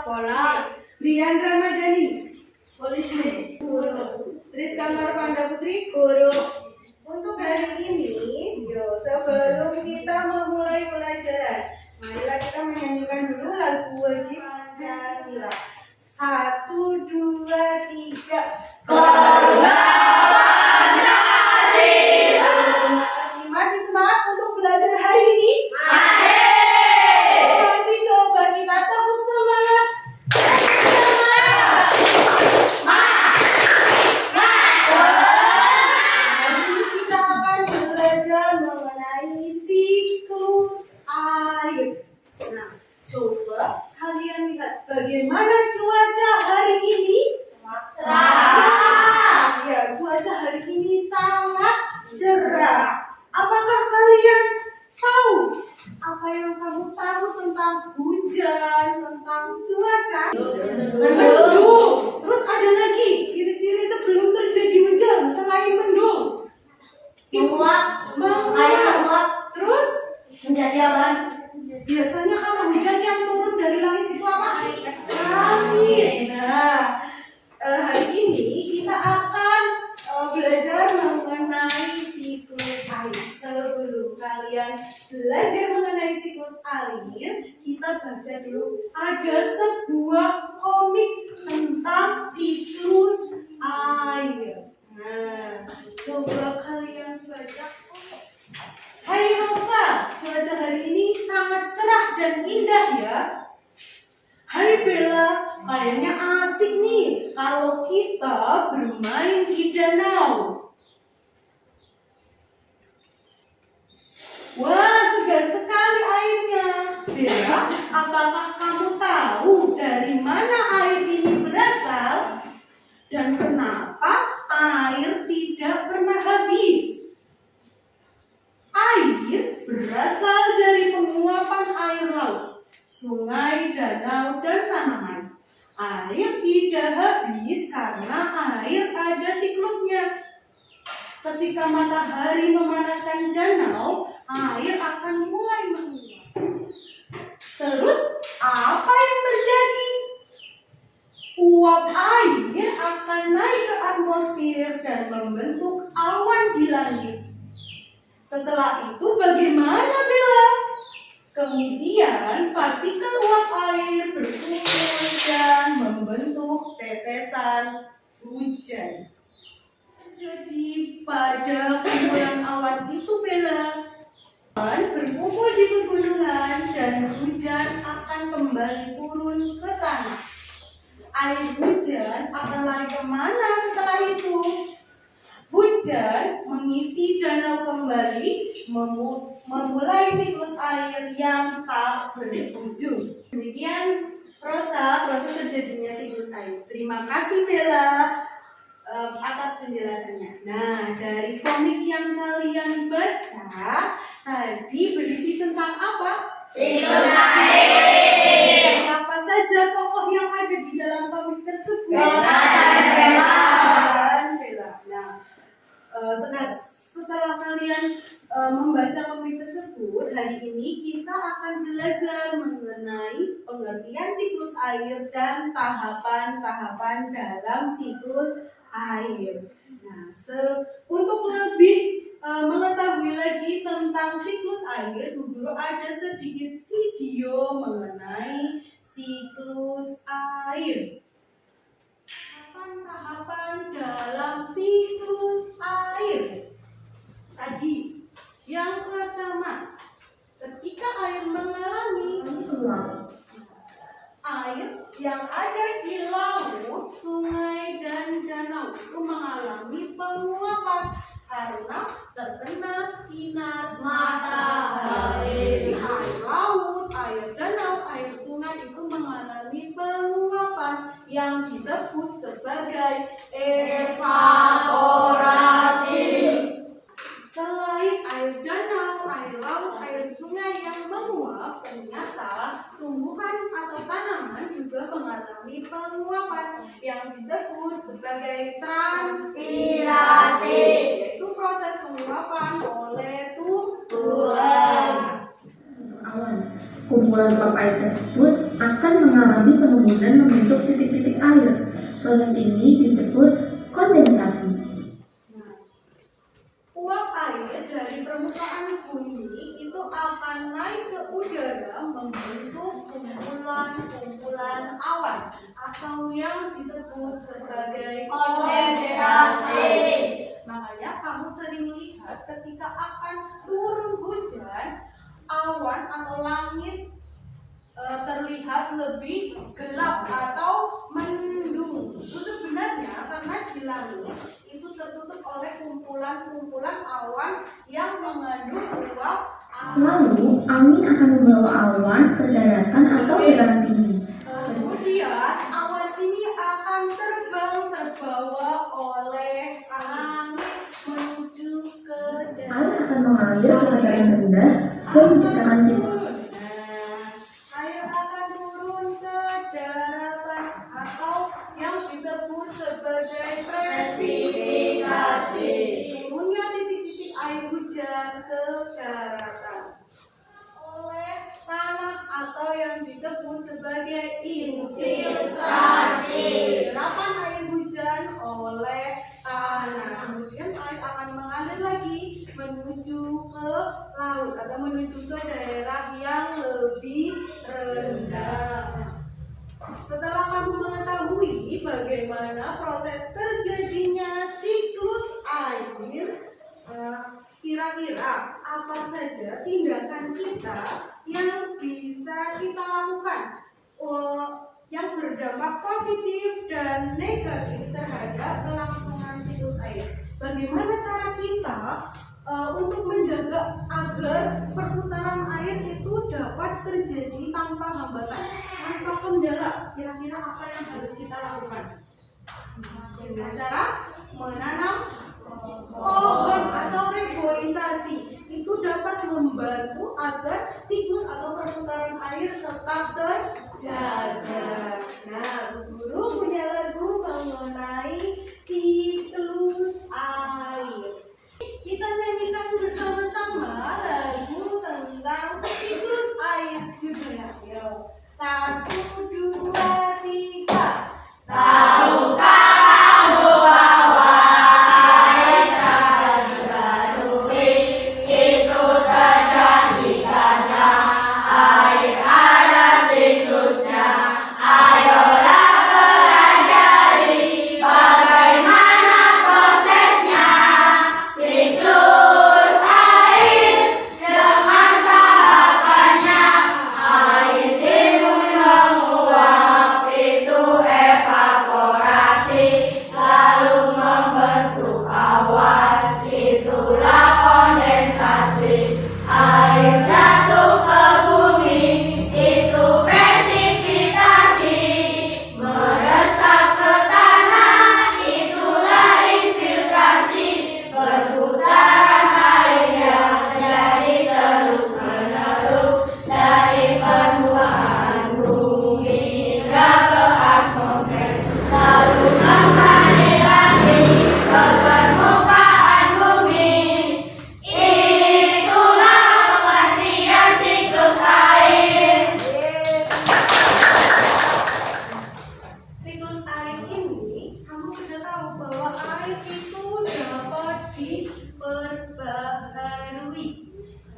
Pola. Brian Ramadhani, Polisi. Guru. Rizka Marwanda Putri. Guru. Untuk hari ini, sebelum kita memulai pelajaran, marilah kita menyanyikan dulu lagu wajib Pancasila. 1, 2, 3. Masih semangat untuk belajar hari ini? Masih, coba kita tepuk semangat. Hari ini kita akan belajar mengenai siklus air. Nah, coba kalian lihat bagaimana cuaca hari ini? Cerah. Ya, cuaca hari ini sangat cerah. Apakah kalian tahu apa yang kamu tahu tentang hujan, tentang cuaca? Mendung. Terus ada lagi ciri-ciri sebelum terjadi hujan selain mendung. Menguap. Terus Menjadi awan. biasanya kalau hujan yang turun dari langit itu apa? Angin. Nah, hari ini kita akan belajar mengenai siklus air. Sebelum kalian belajar mengenai siklus air, kita baca dulu. Ada sebuah komik tentang siklus air. Nah, coba kalian baca. Hai Rosa, cuaca hari ini sangat cerah dan indah ya. Hai Bella, kayaknya asik nih kalau kita bermain di danau. Wah, segar sekali airnya. Bella, apakah kamu tahu dari mana air ini berasal? Dan kenapa air tidak pernah habis? Air berasal dari penguapan air laut, sungai, danau, dan tanaman. Air tidak habis karena air ada siklusnya. Ketika matahari memanaskan danau, air akan mulai menguap. Terus apa yang terjadi? Uap air akan naik ke atmosfer dan membentuk awan di langit. Setelah itu bagaimana Bella? Kemudian partikel uap air berkumpul dan membentuk tetesan hujan. Jadi pada kumpulan awan itu Bella, awan berkumpul di pegunungan dan hujan akan kembali turun ke tanah. Air hujan akan lari kemana setelah itu? Hujan mengisi danau kembali, memulai siklus air yang tak berujung. Demikian proses terjadinya siklus air. Terima kasih Bella atas penjelasannya. Nah, dari komik yang kalian baca tadi berisi tentang apa? Siklus air. Apa saja tokoh yang ada di dalam komik tersebut? Rosa dan Bella. Nah, setelah kalian membaca komik tersebut, hari ini kita akan belajar mengenai pengertian siklus air dan tahapan-tahapan dalam siklus air. Nah, untuk lebih mengetahui lagi tentang siklus air, Bu Guru ada sedikit video mengenai siklus air. Tahapan dalam siklus air. Tadi, yang pertama, ketika air mengalami air yang ada di laut, sungai, dan danau itu mengalami penguapan karena terkena sinar matahari. Air laut, air danau, air sungai itu mengalami penguapan yang disebut sebagai evaporasi. Selain air danau, air laut, air sungai yang menguap, ternyata tumbuhan atau tanaman juga mengalami penguapan yang disebut sebagai transpirasi, yaitu proses penguapan oleh tumbuhan. Kumpulan uap air tersebut akan mengalami penumbuhan Proses ini disebut kondensasi. Nah, uap air dari permukaan bumi itu akan naik ke udara membentuk kumpulan-kumpulan awan atau yang disebut sebagai Kondensasi. Makanya kamu sering lihat ketika akan turun hujan, awan atau langit terlihat lebih gelap atau mendung. Itu sebenarnya karena di langit itu tertutup oleh kumpulan-kumpulan awan yang mengandung uap air. Lalu, angin akan membawa awan ke daratan atau udara tinggi. Kemudian awan ini akan terbang terbawa oleh angin menuju ke Air darat. akan mengalir ke dataran rendah dan menciptakan siklus. Air akan turun ke daratan atau yang disebut sebagai Presipitasasi. turunnya titik-titik air hujan ke daratan oleh tanah atau yang disebut sebagai infiltrasi. Penyerapan air hujan oleh tanah. Kemudian air akan mengalir lagi menuju ke laut atau menuju ke daerah yang lebih rendah. Setelah kamu mengetahui bagaimana proses terjadinya siklus air, kira-kira apa saja tindakan kita yang bisa kita lakukan yang berdampak positif dan negatif terhadap kelangsungan siklus air? Bagaimana cara kita untuk menjaga agar perputaran air itu dapat terjadi tanpa hambatan, tanpa kendala? Kira-kira apa yang harus kita lakukan? Dengan cara menanam pohon atau reboisasi itu dapat membantu agar siklus atau perputaran air tetap terjaga. Nah, guru punya lagu mengenai siklus air. Kita nyanyikan bersama-sama lagu tentang siklus air juga. Yuk, 1, 2, 3. Tahukah kamu bahwa air dapat dilalui? Itu terjadi karena air ada siklusnya. Ayolah pelajari bagaimana prosesnya. Siklus air dengan tahapannya. Air di bumi menguap, itu evaporasi, lalu membentuk awan, itulah kondensasi. Air jatuh ke bumi, itu presipitasi. Meresap ke tanah, itulah infiltrasi. Perputaran air yang terjadi terus menerus dari permukaan bumi hingga ke atmosfer, lalu kembali lagi ke permukaan bumi. Itulah pengertian siklus air. Siklus air ini, kamu sudah tahu bahwa air itu dapat diperbaharui.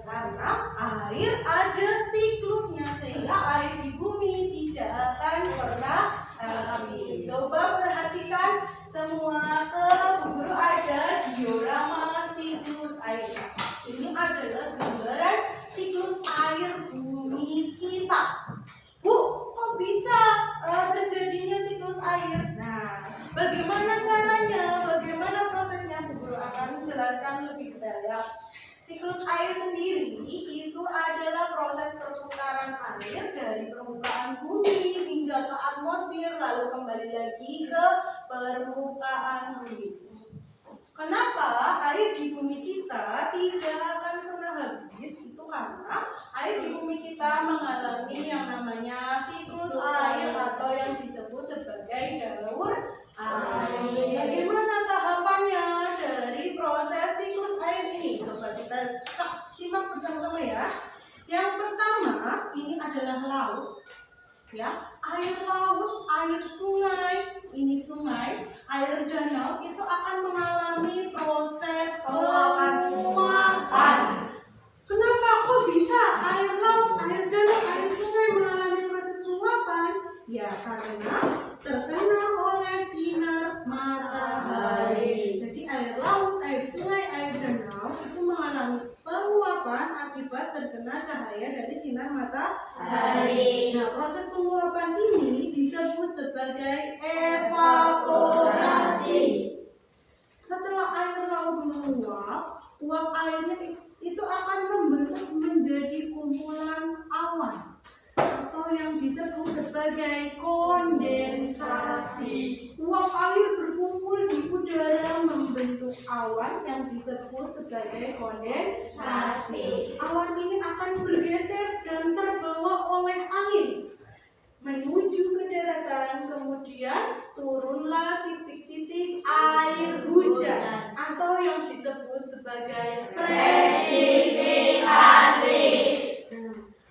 Karena air ada siklusnya, sehingga air di bumi tidak akan pernah habis. Coba perhatikan semua, ke guru ada diorama siklus air. Ini adalah gambaran siklus air bumi kita. Bu, kok bisa terjadinya siklus air? Nah, bagaimana caranya? Bagaimana prosesnya? Bu Guru akan menjelaskan lebih detail. Siklus air sendiri itu adalah proses perputaran air dari permukaan bumi hingga ke atmosfer, lalu kembali lagi ke permukaan bumi. Kenapa air di bumi kita tidak akan pernah habis? Itu karena air di bumi kita mengalami yang namanya siklus air atau yang disebut sebagai daur air. Bagaimana tahapannya dari proses siklus air ini? Coba kita simak bersama-sama ya. Yang pertama, ini adalah laut. Ya, air laut, air sungai, ini sungai, air danau itu akan mengalami proses penguapan. Kenapa kok bisa air laut, air danau, air sungai mengalami proses penguapan? Ya, karena terkena oleh sinar matahari. Jadi air laut, air sungai, air danau itu mengalami penguapan akibat terkena cahaya dari sinar matahari. Nah, proses penguapan ini disebut sebagai evaporasi. Setelah air laut menguap, uap airnya itu akan membentuk menjadi kumpulan awan atau yang disebut sebagai kondensasi. Uap air berkumpul di udara membentuk awan yang disebut sebagai kondensasi. Awan ini akan bergeser dan terbawa oleh angin menuju ke daratan, kemudian turunlah titik-titik air hujan atau yang disebut sebagai presipitasi.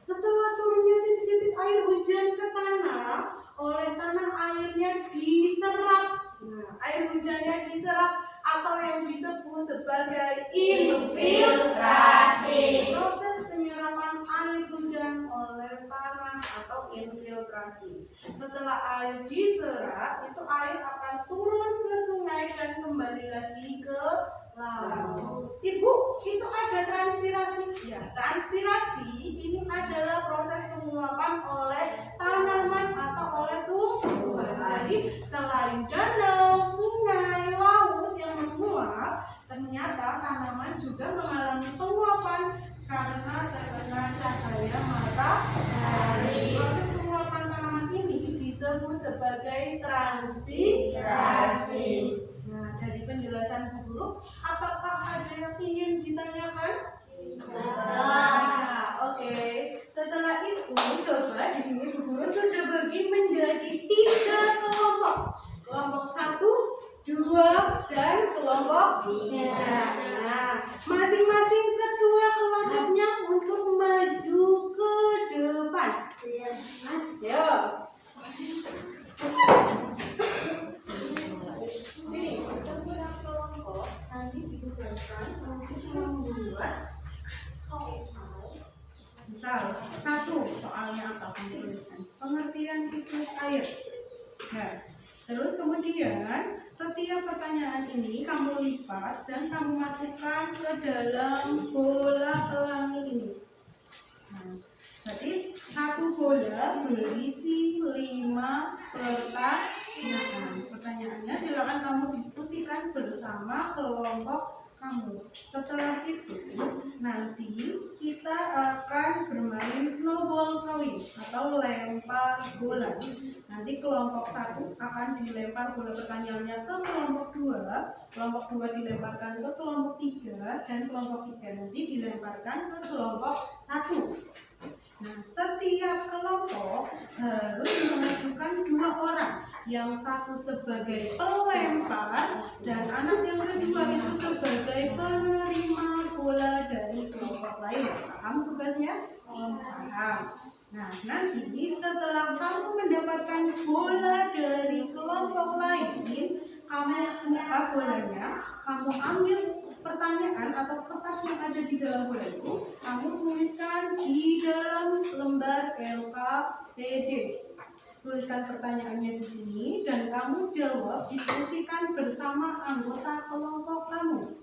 Setelah turunnya titik-titik air hujan ke tanah, oleh tanah airnya diserap. Air hujannya diserap atau yang disebut sebagai infiltrasi. Proses penyerapan air hujan oleh tanah atau infiltrasi. Setelah air diserap, itu air akan turun ke sungai dan kembali lagi ke laut. Ibu, itu ada transpirasi. Ya, transpirasi ini adalah proses penguapan oleh tanaman atau oleh tumbuhan. Jadi selain danau, sungai, laut yang menguap, ternyata tanaman juga mengalami penguapan karena terkena cahaya matahari. Proses penguapan tanaman ini disebut sebagai transpirasi. Nah, dari penjelasan Bu Guru, apakah ada yang ingin ditanyakan? Nah, oke. Setelah itu, coba di sini Bu Guru sudah bagi menjadi 3 kelompok. Kelompok 1, 2, dan kelompok 3. Nah, masing-masing kedua kelompoknya untuk maju ke depan. Ayo. Sini, setiap kelompok nanti ditugaskan untuk membuat soal. Misal, 1 soalnya apa? Kamu tuliskan pengertian siklus air. Nah, terus kemudian setiap pertanyaan ini kamu lipat dan kamu masukkan ke dalam bola pelangi ini. Nah, jadi 1 bola berisi 5 pertanyaan. Pertanyaannya silakan kamu diskusikan bersama kelompok kamu. Setelah itu nanti kita akan bermain snowball throwing atau lempar bola. Nanti kelompok 1 akan dilempar bola pertanyaannya ke kelompok 2, kelompok 2 dilemparkan ke kelompok 3, dan kelompok 3 nanti dilemparkan ke kelompok 1. Nah, setiap kelompok harus mengajukan 2 orang. Yang satu sebagai pelempar dan anak yang kedua itu sebagai penerima bola dari kelompok lain. Paham tugasnya? Paham. Nah, nanti setelah kamu mendapatkan bola dari kelompok lain, kamu buka bolanya, kamu ambil pertanyaan atau kertas yang ada di dalam bola itu, kamu tuliskan di dalam lembar LKPD. Tuliskan pertanyaannya di sini dan kamu jawab, diskusikan bersama anggota kelompok kamu.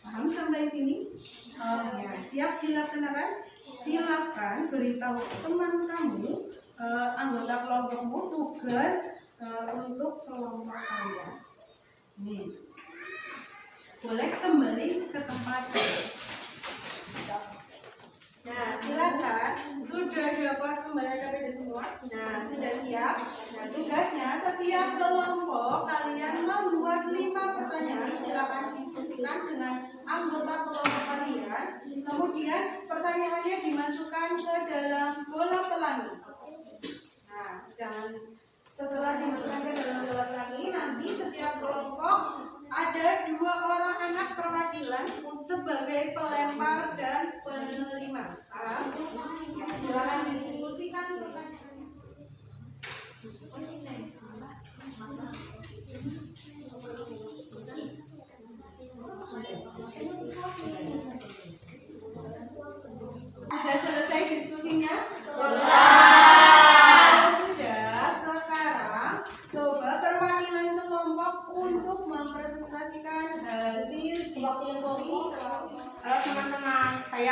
Paham sampai sini? Ya, siap dilaksanakan? Silakan beritahu teman kamu, anggota kelompokmu, tugas untuk kelompok kalian. Nih, boleh kembali ke tempat. Nah, silakan. Sudah dapat kembali KPD semua? Nah, sudah siap. Nah, tugasnya setiap kelompok kalian membuat 5 pertanyaan. Silakan diskusikan dengan anggota kelompok kalian. Kemudian pertanyaannya dimasukkan ke dalam bola pelangi. Nah, jangan setelah dimasukkan ke dalam bola pelangi, nanti setiap kelompok ada 2 orang anak perwakilan sebagai pelempar dan penerima. Silakan diskusikan pertanyaannya.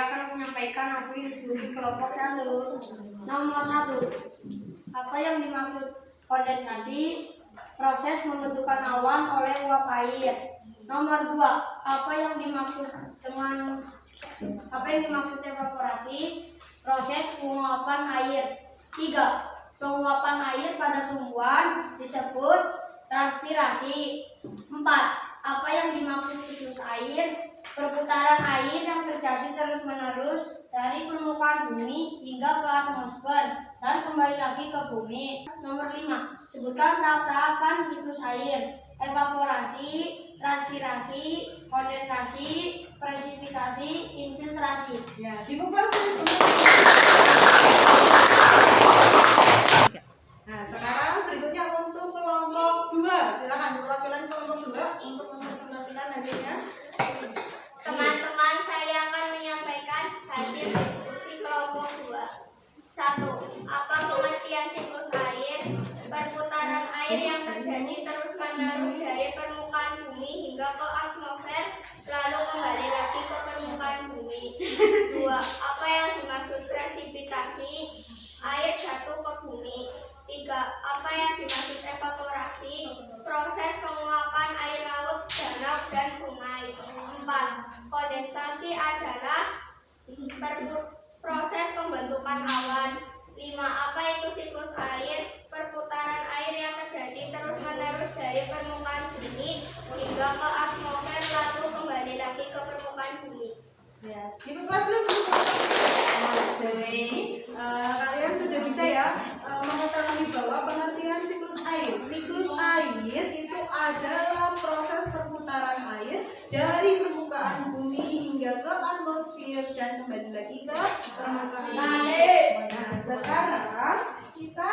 akan menyampaikan hasil diskusi kelompok 1. Nomor 1. Apa yang dimaksud kondensasi? Proses pembentukan awan oleh uap air. Nomor 2. Apa yang dimaksud evaporasi? Proses penguapan air. 3. Penguapan air pada tumbuhan disebut transpirasi. 4. Apa yang dimaksud siklus air? Perputaran air yang terjadi terus-menerus dari permukaan bumi hingga ke atmosfer dan kembali lagi ke bumi. Nomor 5. Sebutkan tahap-tahapan siklus air: evaporasi, transpirasi, kondensasi, presipitasi, infiltrasi. Ya, dibuka. Nah, sekarang berikutnya untuk kelompok 2. Silakan perwakilan kelompok 2 untuk mempresentasikan hasilnya. Teman-teman, saya akan menyampaikan hasil diskusi kelompok 2. 1. Apa pengertian siklus air? Perputaran air yang terjadi terus-menerus dari permukaan bumi hingga ke atmosfer, lalu kembali lagi ke permukaan bumi. 2. Apa yang dimaksud presipitasi? Air jatuh ke bumi. 3. Apa yang dimaksud evaporasi? Proses penguapan air laut, danau, dan sungai. 4. Kondensasi adalah proses pembentukan awan. 5. Apa itu siklus air? Perputaran air yang terjadi terus-menerus dari permukaan bumi hingga ke atmosfer, lalu kembali lagi ke permukaan bumi. Ya, dibuka dulu. Jadi, kalian sudah bisa ya mengetahui bahwa pengertian siklus air. Siklus air itu adalah proses perputaran air dari permukaan bumi hingga ke atmosfer dan kembali lagi ke permukaan bumi. Nah, sekarang kita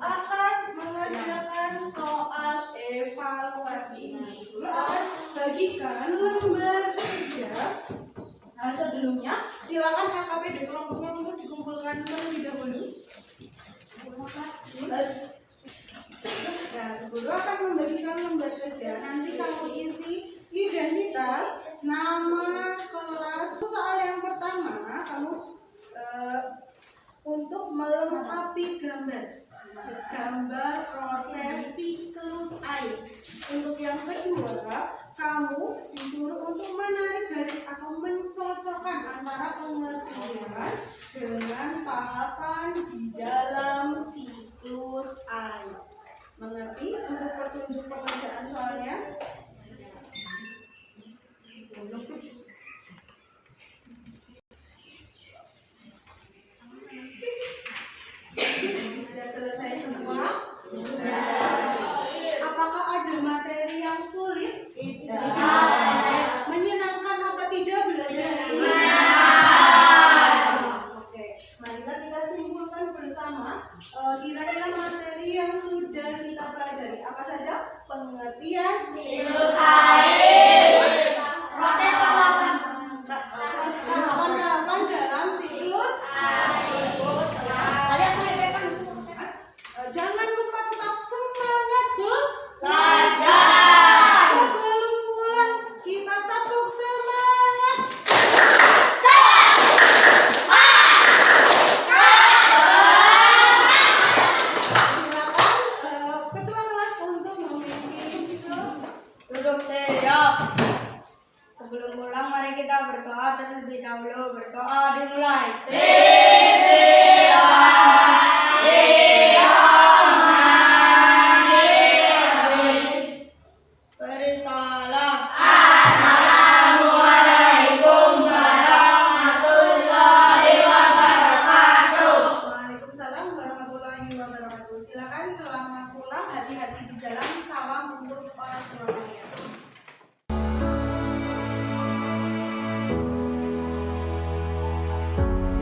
akan mengerjakan soal evaluasi. Dulu akan bagikan lembar kerja. Nah, sebelumnya silakan KKP kelompoknya untuk dikumpulkan terlebih dahulu. Nah, guru akan membagikan lembar kerja. Nanti kamu isi identitas, nama, kelas. Soal yang pertama kamu untuk melengkapi gambar proses siklus air. Untuk yang kedua, kamu disuruh untuk menarik garis atau mencocokkan antara pengertian dengan tahapan di dalam siklus air. Mengerti untuk petunjuk pekerjaan soalnya? Sudah selesai semua? Apakah ada materi yang sulit? Menyenangkan apa tidak belajar hari ini? Oke, marilah kita simpulkan bersama kira-kira materi yang sudah kita pelajari. Apa saja? Pengertian siklus air.